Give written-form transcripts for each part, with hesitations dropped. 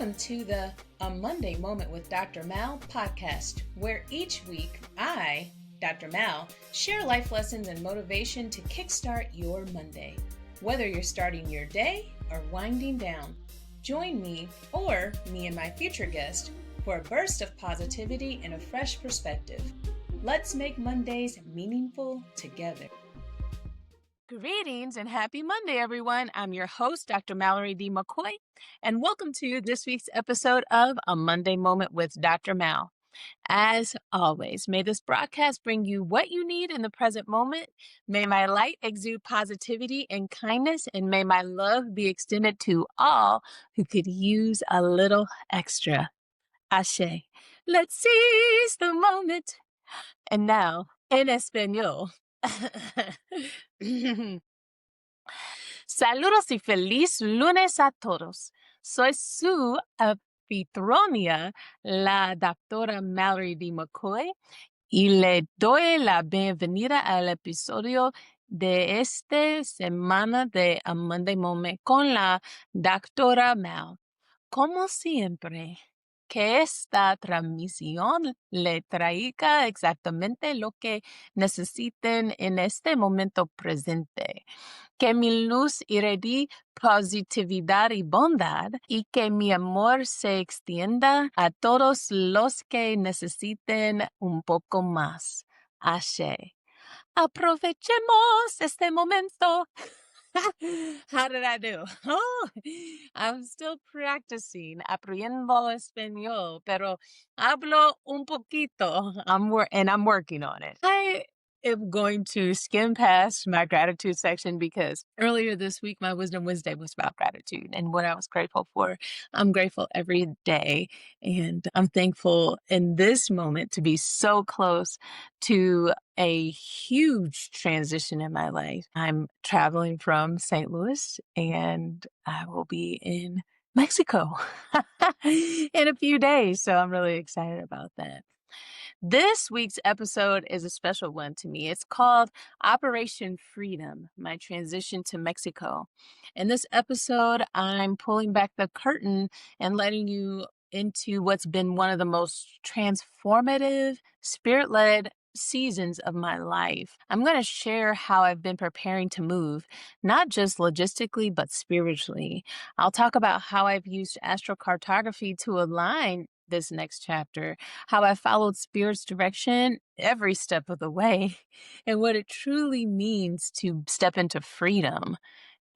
Welcome to the A Monday Moment with Dr. Mal podcast, where each week I, Dr. Mal, share life lessons and motivation to kickstart your Monday. Whether you're starting your day or winding down, join me or me and my future guest for a burst of positivity and a fresh perspective. Let's make Mondays meaningful together. Greetings and happy Monday, everyone. I'm your host, Dr. Mallory D. McCoy, and welcome to this week's episode of A Monday Moment with Dr. Mal. As always, may this broadcast bring you what you need in the present moment. May my light exude positivity and kindness, and may my love be extended to all who could use a little extra. Ashe. Let's seize the moment. And now, en español. Saludos y feliz lunes a todos. Soy su anfitriona, la doctora Mallory D. McCoy, y le doy la bienvenida al episodio de esta semana de A Monday Moment con la doctora Mal. Como siempre, que esta transmisión le traiga exactamente lo que necesiten en este momento presente. Que mi luz irradie positividad y bondad y que mi amor se extienda a todos los que necesiten un poco más. Ashe. Aprovechemos este momento. How did I do? Oh, I'm still practicing aprendiendo español, pero hablo un poquito. I'm working on it. I am going to skim past my gratitude section because earlier this week, my Wisdom Wednesday was about gratitude and what I was grateful for. I'm grateful every day, and I'm thankful in this moment to be so close to a huge transition in my life. I'm traveling from St. Louis and I will be in Mexico in a few days. So I'm really excited about that. This week's episode is a special one to me. It's called Operation Freedom, my transition to Mexico. In this episode, I'm pulling back the curtain and letting you into what's been one of the most transformative, spirit-led seasons of my life. I'm going to share how I've been preparing to move, not just logistically, but spiritually. I'll talk about how I've used Astro-Cartography to align this next chapter, how I followed Spirit's direction every step of the way, and what it truly means to step into freedom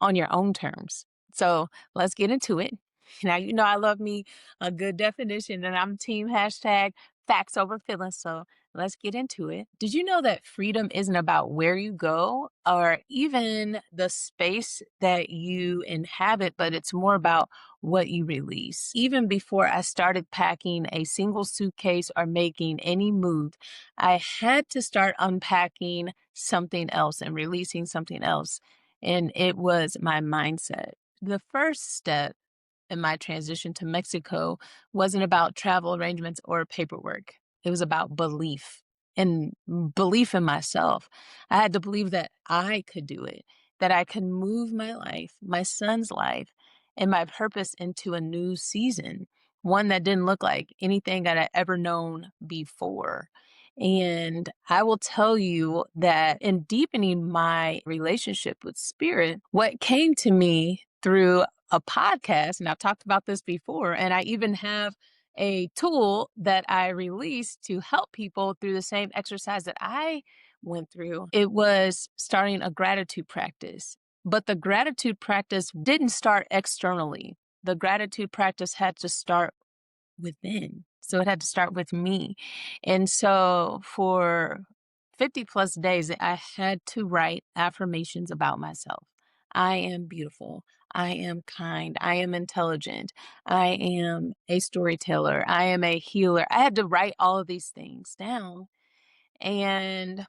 on your own terms. So let's get into it. Now, you know I love me a good definition, and I'm team hashtag facts over feelings. So let's get into it. Did you know that freedom isn't about where you go or even the space that you inhabit, but it's more about what you release? Even before I started packing a single suitcase or making any move, I had to start unpacking something else and releasing something else. And it was my mindset. The first step in my transition to Mexico wasn't about travel arrangements or paperwork. It was about belief and belief in myself. I had to believe that I could do it, that I could move my life, my son's life, and my purpose into a new season, one that didn't look like anything that I'd ever known before. And I will tell you that in deepening my relationship with Spirit, what came to me through a podcast, and I've talked about this before, and I even have a tool that I released to help people through the same exercise that I went through. It was starting a gratitude practice. But the gratitude practice didn't start externally. The gratitude practice had to start within. So it had to start with me. And so for 50 plus days, I had to write affirmations about myself. I am beautiful. I am kind. I am intelligent. I am a storyteller. I am a healer. I had to write all of these things down, and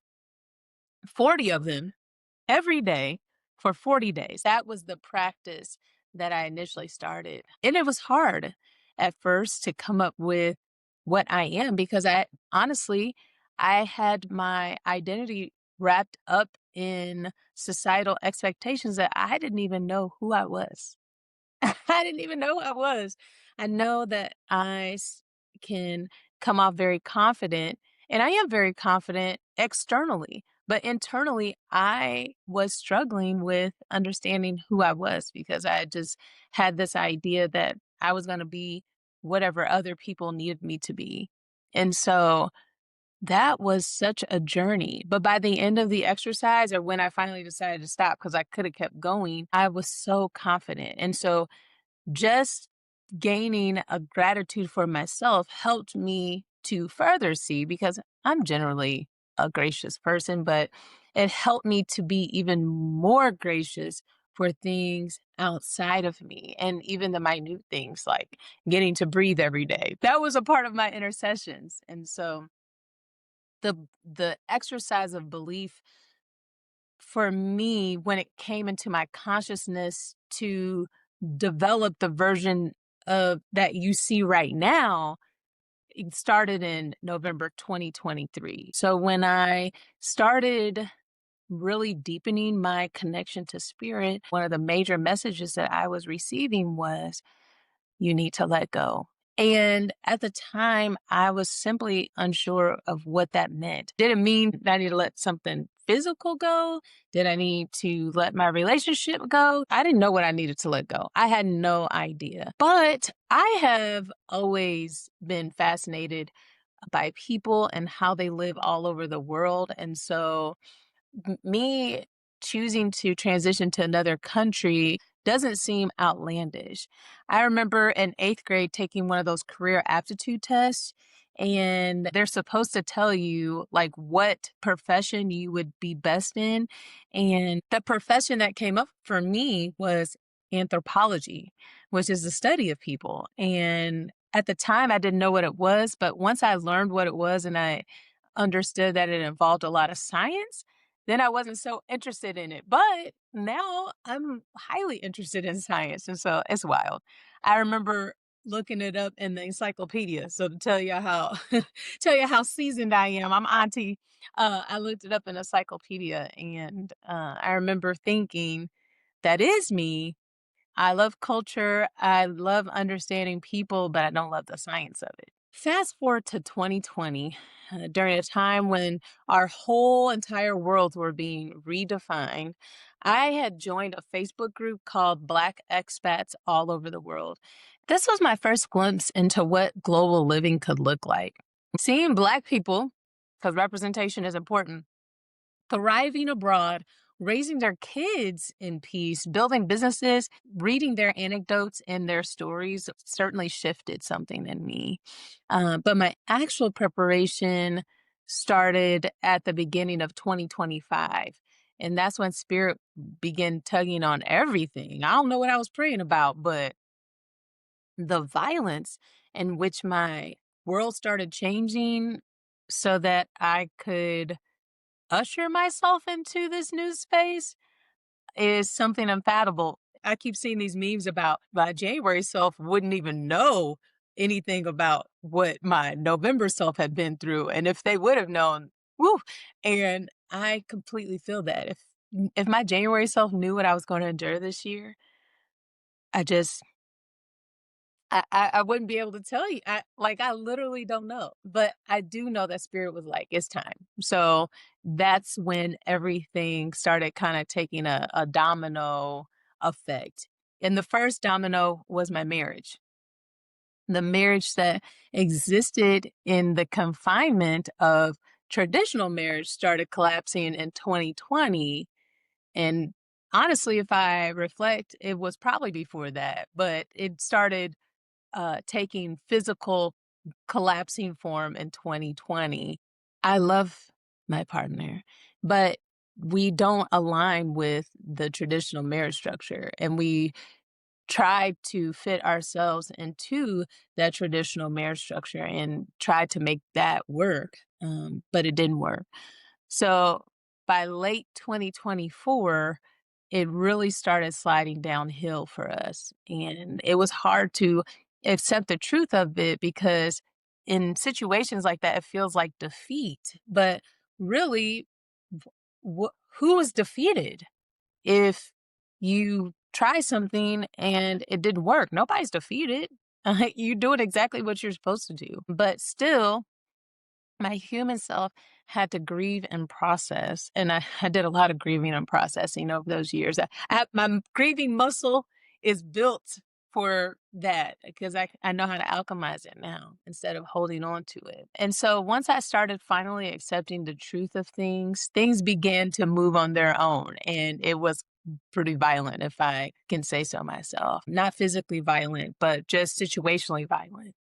40 of them every day for 40 days. That was the practice that I initially started. And it was hard at first to come up with what I am because I had my identity wrapped up in societal expectations that I didn't even know who I was. I didn't even know I was. I know that can come off very confident, and I am very confident externally, but internally, I was struggling with understanding who I was because I just had this idea that I was going to be whatever other people needed me to be. And so that was such a journey. But by the end of the exercise, or when I finally decided to stop, because I could have kept going, I was so confident. And so just gaining a gratitude for myself helped me to further see, because I'm generally a gracious person, but it helped me to be even more gracious for things outside of me, and even the minute things like getting to breathe every day. That was a part of my intercessions. And so the exercise of belief for me, when it came into my consciousness to develop the version of that you see right now, it started in November 2023. So when I started really deepening my connection to spirit, one of the major messages that I was receiving was, you need to let go. And at the time, I was simply unsure of what that meant. Did it mean that I need to let something physical go? Did I need to let my relationship go? I didn't know what I needed to let go. I had no idea. But I have always been fascinated by people and how they live all over the world. And so me choosing to transition to another country doesn't seem outlandish. I remember in eighth grade taking one of those career aptitude tests, and they're supposed to tell you like what profession you would be best in. And the profession that came up for me was anthropology, which is the study of people. And at the time, I didn't know what it was, but once I learned what it was and I understood that it involved a lot of science, then I wasn't so interested in it. But now I'm highly interested in science. And so it's wild. I remember looking it up in the encyclopedia. So to tell you how tell you how seasoned I am, I'm auntie. I looked it up in encyclopedia, and I remember thinking, that is me. I love culture. I love understanding people, but I don't love the science of it. Fast forward to 2020, during a time when our whole entire worlds were being redefined. I had joined a Facebook group called Black Expats All Over the World. This was my first glimpse into what global living could look like. Seeing Black people, because representation is important, thriving abroad, raising their kids in peace, building businesses, reading their anecdotes and their stories certainly shifted something in me. But my actual preparation started at the beginning of 2025. And that's when spirit began tugging on everything. I don't know what I was praying about, but the violence in which my world started changing so that I could usher myself into this new space is something unfathomable. I keep seeing these memes about my January self wouldn't even know anything about what my November self had been through. And if they would have known, woo. And I completely feel that. If my January self knew what I was going to endure this year, I just I wouldn't be able to tell you. I literally don't know, but I do know that spirit was like, it's time. So that's when everything started kind of taking a domino effect. And the first domino was my marriage. The marriage that existed in the confinement of traditional marriage started collapsing in 2020. And honestly, if I reflect, it was probably before that, but it started taking physical collapsing form in 2020. I love my partner, but we don't align with the traditional marriage structure. And we tried to fit ourselves into that traditional marriage structure and tried to make that work, but it didn't work. So by late 2024, it really started sliding downhill for us. And it was hard to accept the truth of it because in situations like that, it feels like defeat. But really, who was defeated if you try something and it didn't work. Nobody's defeated. You're doing exactly what you're supposed to do. But still, my human self had to grieve and process. And I did a lot of grieving and processing over those years. My grieving muscle is built for that because I know how to alchemize it now instead of holding on to it. And so once I started finally accepting the truth of things, things began to move on their own. And it was pretty violent, if I can say so myself. Not physically violent, but just situationally violent.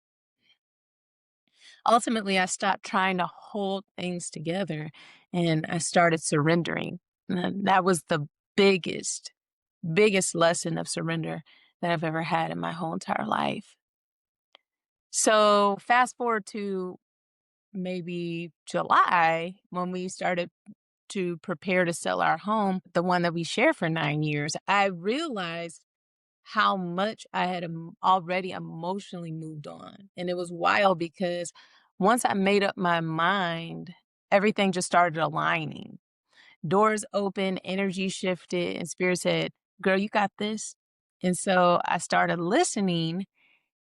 Ultimately, I stopped trying to hold things together and I started surrendering. And that was the biggest, biggest lesson of surrender that I've ever had in my whole entire life. So, fast forward to maybe July when we started to prepare to sell our home, the one that we shared for 9 years, I realized how much I had already emotionally moved on. And it was wild because once I made up my mind, everything just started aligning. Doors opened, energy shifted, and spirit said, "Girl, you got this." And so I started listening.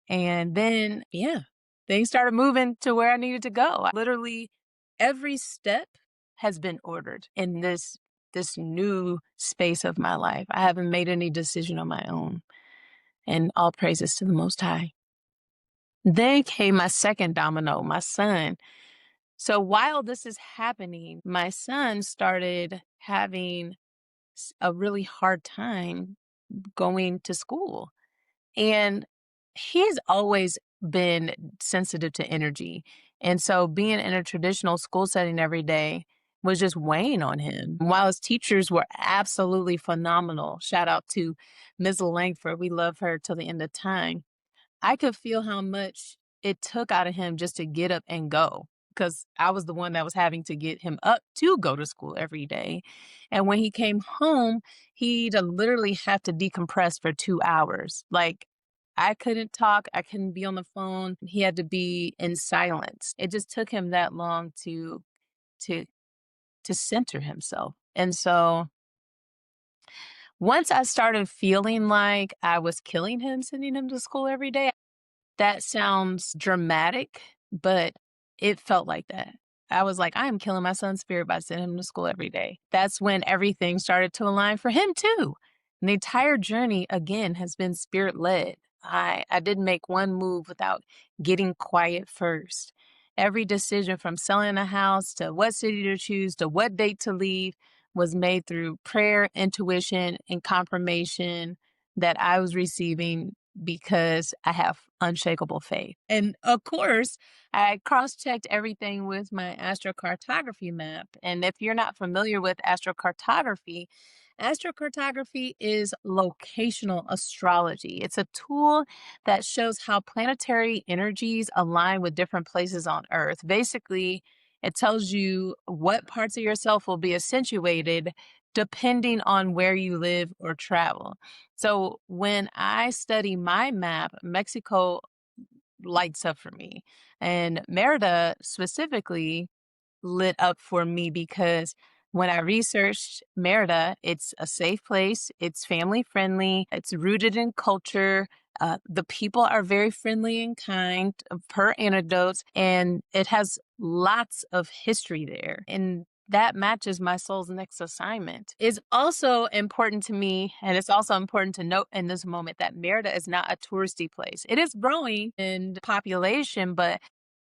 And then, yeah, things started moving to where I needed to go. Literally, every step has been ordered in this new space of my life. I haven't made any decision on my own, and all praises to the Most High. Then came my second domino, my son. So while this is happening, my son started having a really hard time going to school. And he's always been sensitive to energy. And so being in a traditional school setting every day was just weighing on him. While his teachers were absolutely phenomenal, shout out to Ms. Langford, we love her till the end of time. I could feel how much it took out of him just to get up and go because I was the one that was having to get him up to go to school every day. And when he came home, he'd literally have to decompress for 2 hours. Like, I couldn't talk, I couldn't be on the phone. He had to be in silence. It just took him that long to to center himself. And so once I started feeling like I was killing him, sending him to school every day, that sounds dramatic, but it felt like that. I was like, I am killing my son's spirit by sending him to school every day. That's when everything started to align for him too. And the entire journey, again, has been spirit led. I didn't make one move without getting quiet first. Every decision from selling a house to what city to choose to what date to leave was made through prayer, intuition, and confirmation that I was receiving because I have unshakable faith. And of course, I cross checked everything with my astrocartography map. And if you're not familiar with astrocartography, astrocartography is locational astrology. It's a tool that shows how planetary energies align with different places on Earth. Basically, it tells you what parts of yourself will be accentuated depending on where you live or travel. So when I study my map, Mexico lights up for me. And Merida specifically lit up for me because when I researched Merida, it's a safe place, it's family friendly, it's rooted in culture. The people are very friendly and kind, per anecdotes, and it has lots of history there. And that matches my soul's next assignment. It's also important to me, and it's also important to note in this moment that Merida is not a touristy place. It is growing in population, but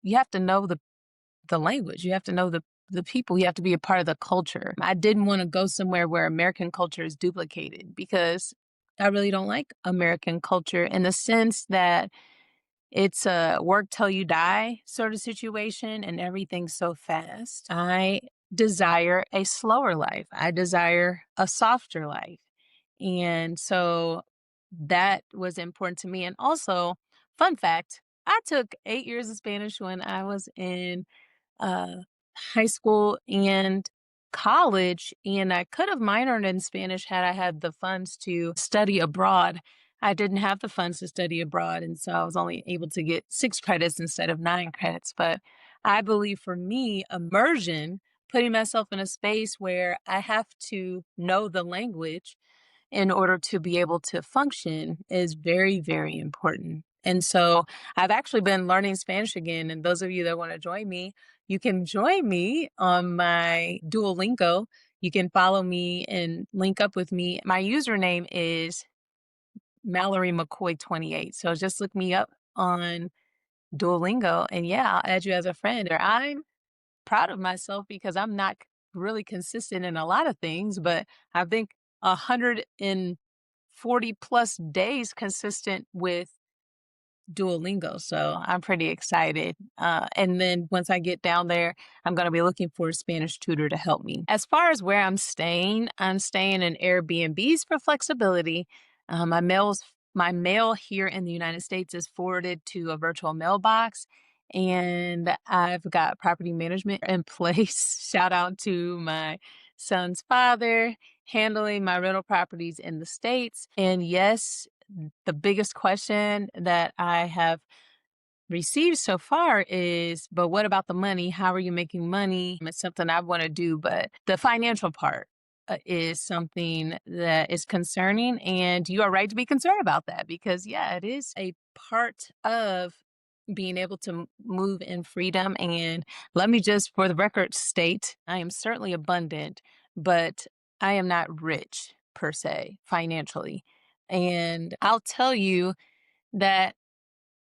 you have to know the language. You have to know the people. You have to be a part of the culture. I didn't want to go somewhere where American culture is duplicated because I really don't like American culture in the sense that it's a work till you die sort of situation and everything's so fast. I desire a slower life. I desire a softer life. And so that was important to me. And also, fun fact, I took 8 years of Spanish when I was in uh, high school and college, and I could have minored in Spanish had I had the funds to study abroad. I didn't have the funds to study abroad, and so I was only able to get 6 credits instead of 9 credits. But I believe for me, immersion, putting myself in a space where I have to know the language, in order to be able to function is very, very important. And so I've actually been learning Spanish again. And those of you that want to join me, you can join me on my Duolingo. You can follow me and link up with me. My username is Mallory McCoy 28. So just look me up on Duolingo and yeah, I'll add you as a friend. Or I'm proud of myself because I'm not really consistent in a lot of things, but I think 140 plus days consistent with Duolingo. So I'm pretty excited. And then once I get down there, I'm going to be looking for a Spanish tutor to help me. As far as where I'm staying in Airbnbs for flexibility. My mail here in the United States is forwarded to a virtual mailbox. And I've got property management in place. Shout out to my son's father handling my rental properties in the States. And yes, the biggest question that I have received so far is, but what about the money? How are you making money? It's something I want to do, but the financial part is something that is concerning. And you are right to be concerned about that because, yeah, it is a part of being able to move in freedom. And let me just, for the record, state I am certainly abundant, but I am not rich per se financially. And I'll tell you that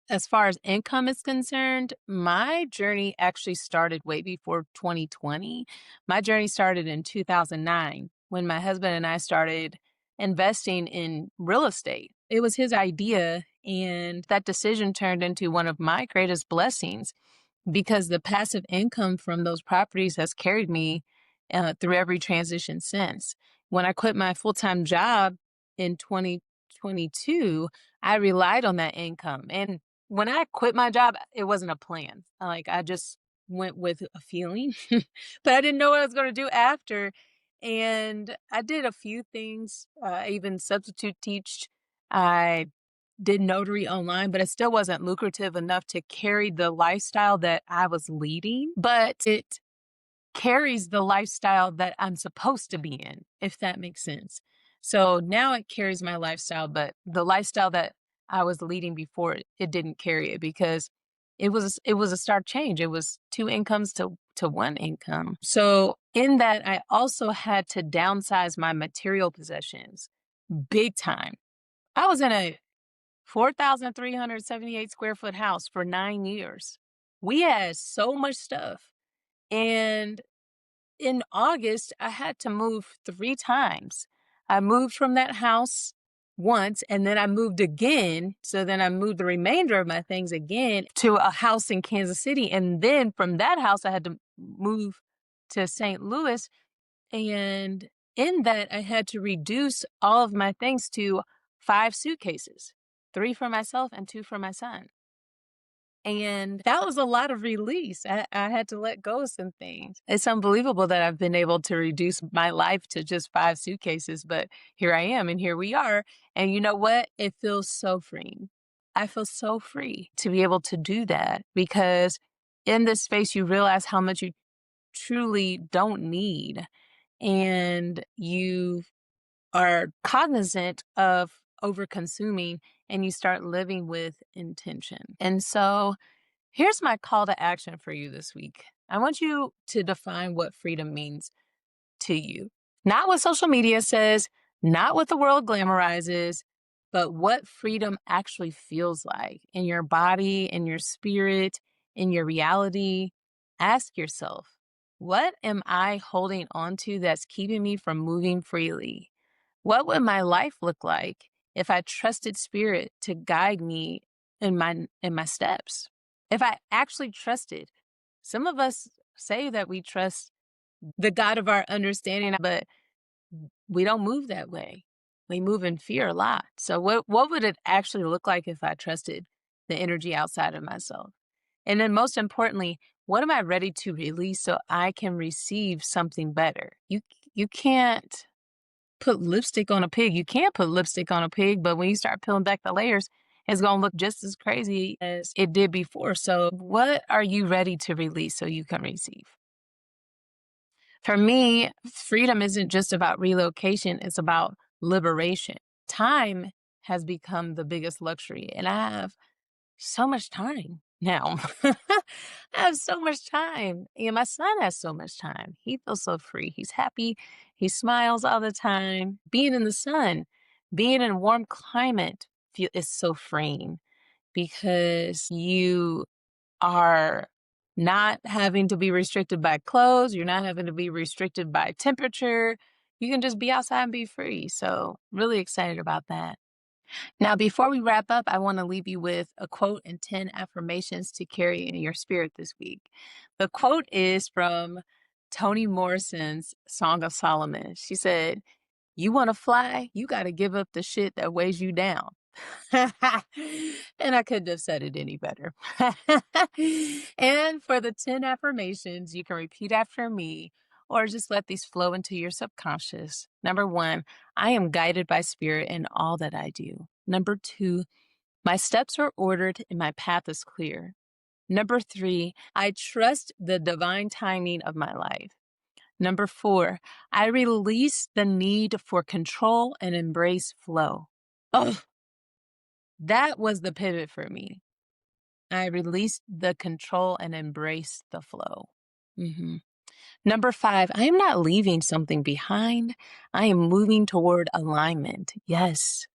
as far as income is concerned, my journey actually started way before 2020. My journey started in 2009 when my husband and I started investing in real estate. It was his idea, and that decision turned into one of my greatest blessings because the passive income from those properties has carried me through every transition since. When I quit my full-time job in 2022, I relied on that income. And when I quit my job, it wasn't a plan. I just went with a feeling, but I didn't know what I was going to do after. And I did a few things. I even substitute teached. I did notary online, but it still wasn't lucrative enough to carry the lifestyle that I was leading. But it carries the lifestyle that I'm supposed to be in, if that makes sense. So now it carries my lifestyle, but the lifestyle that I was leading before it didn't carry it because it was a stark change. It was two incomes to one income. So in that, I also had to downsize my material possessions big time. I was in a 4,378 square foot house for 9 years. We had so much stuff. And in August, I had to move 3 times. I moved from that house once, and then I moved again. So then I moved the remainder of my things again to a house in Kansas City. And then from that house, I had to move to St. Louis. And in that, I had to reduce all of my things to 5 suitcases, 3 for myself and 2 for my son. And that was a lot of release. I had to let go of some things. It's unbelievable that I've been able to reduce my life to just 5 suitcases, but here I am and here we are. And you know what? It feels so freeing. I feel so free to be able to do that because in this space, you realize how much you truly don't need. And you are cognizant of over consuming and you start living with intention. And so here's my call to action for you this week. I want you to define what freedom means to you. Not what social media says, not what the world glamorizes, but what freedom actually feels like in your body, in your spirit, in your reality. Ask yourself, what am I holding on to that's keeping me from moving freely? What would my life look like if I trusted spirit to guide me in my steps? If I actually trusted. Some of us say that we trust the God of our understanding, but we don't move that way. We move in fear a lot. So what would it actually look like if I trusted the energy outside of myself? And then most importantly, what am I ready to release so I can receive something better? You can't put lipstick on a pig. You can't put lipstick on a pig, but when you start peeling back the layers, it's going to look just as crazy as it did before. So what are you ready to release so you can receive? For me, freedom isn't just about relocation. It's about liberation. Time has become the biggest luxury, and I have so much time now. I have so much time. And my son has so much time. He feels so free. He's happy. He smiles all the time. Being in the sun, being in a warm climate is so freeing because you are not having to be restricted by clothes. You're not having to be restricted by temperature. You can just be outside and be free. So, really excited about that. Now, before we wrap up, I want to leave you with a quote and 10 affirmations to carry in your spirit this week. The quote is from Toni Morrison's Song of Solomon. She said, "You want to fly? You got to give up the shit that weighs you down." And I couldn't have said it any better. And for the 10 affirmations, you can repeat after me or just let these flow into your subconscious. Number 1, I am guided by spirit in all that I do. Number 2, my steps are ordered and my path is clear. Number 3, I trust the divine timing of my life. Number 4, I release the need for control and embrace flow. Oh, that was the pivot for me. I released the control and embraced the flow. Number 5, I am not leaving something behind. I am moving toward alignment. Yes.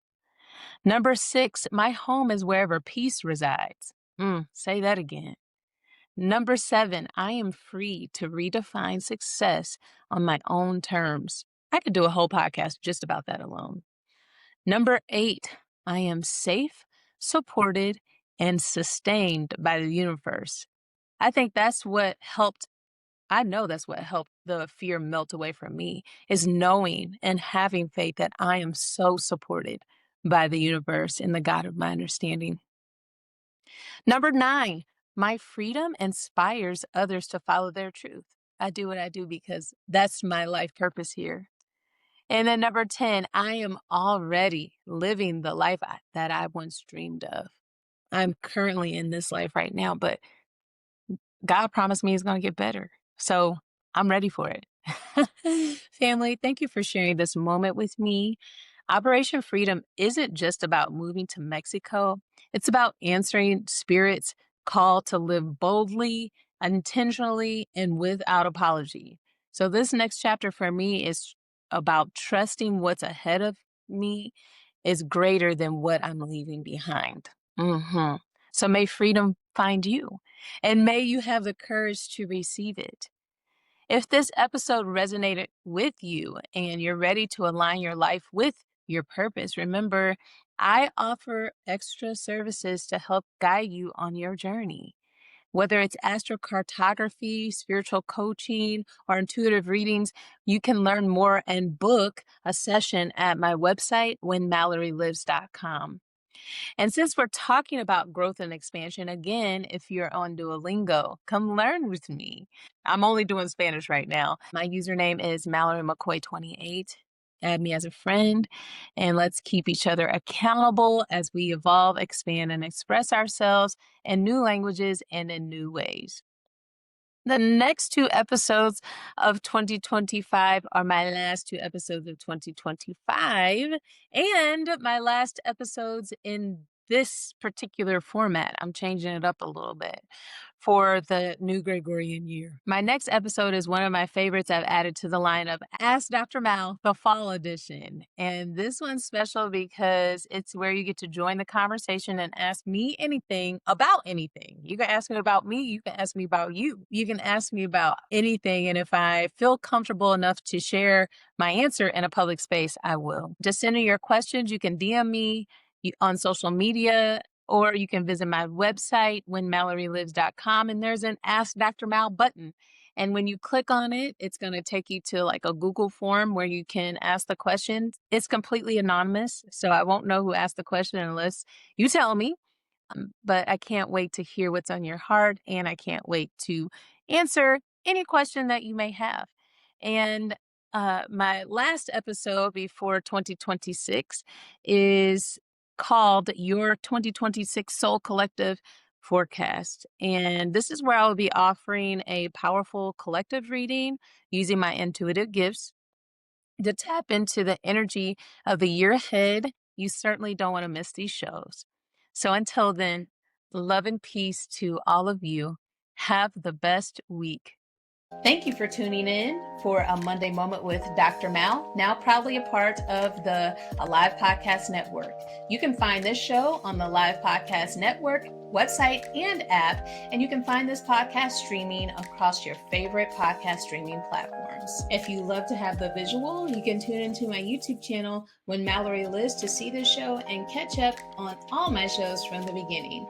Number 6, my home is wherever peace resides. Say that again. Number 7, I am free to redefine success on my own terms. I could do a whole podcast just about that alone. Number 8, I am safe, supported, and sustained by the universe. I think that's what helped. I know that's what helped the fear melt away from me, is knowing and having faith that I am so supported by the universe and the God of my understanding. Number 9, my freedom inspires others to follow their truth. I do what I do because that's my life purpose here. And then number 10, I am already living the life that I once dreamed of. I'm currently in this life right now, but God promised me it's going to get better. So I'm ready for it. Family, thank you for sharing this moment with me. Operation Freedom isn't just about moving to Mexico. It's about answering Spirit's call to live boldly, intentionally, and without apology. So this next chapter for me is about trusting what's ahead of me is greater than what I'm leaving behind. So may freedom find you, and may you have the courage to receive it. If this episode resonated with you and you're ready to align your life with your purpose, remember, I offer extra services to help guide you on your journey. Whether it's astrocartography, spiritual coaching, or intuitive readings, you can learn more and book a session at my website, whenmallorylives.com. And since we're talking about growth and expansion, again, if you're on Duolingo, come learn with me. I'm only doing Spanish right now. My username is Mallory McCoy 28. Add me as a friend, and let's keep each other accountable as we evolve, expand, and express ourselves in new languages and in new ways. The next 2 episodes of 2025 are my last 2 episodes of 2025 and my last episodes in this particular format. I'm changing it up a little bit for the new Gregorian year. My next episode is one of my favorites I've added to the lineup, Ask Dr. Mal, the fall edition. And this one's special because it's where you get to join the conversation and ask me anything about anything. You can ask me about me. You can ask me about you. You can ask me about anything. And if I feel comfortable enough to share my answer in a public space, I will. Just send in your questions. You can DM me on social media, or you can visit my website, whenmallorylives.com, and there's an Ask Dr. Mal button. And when you click on it, it's going to take you to like a Google form where you can ask the questions. It's completely anonymous, so I won't know who asked the question unless you tell me. But I can't wait to hear what's on your heart, and I can't wait to answer any question that you may have. And my last episode before 2026 is called Your 2026 Soul Collective Forecast. And this is where I will be offering a powerful collective reading using my intuitive gifts. to tap into the energy of the year ahead, you certainly don't want to miss these shows. So until then, love and peace to all of you. Have the best week. Thank you for tuning in for a Monday Moment with Dr. Mal, now proudly a part of the Alive Podcast Network. You can find this show on the Live Podcast Network website and app, and you can find this podcast streaming across your favorite podcast streaming platforms. If you love to have the visual, you can tune into my YouTube channel, When Mallory Lives, to see this show and catch up on all my shows from the beginning.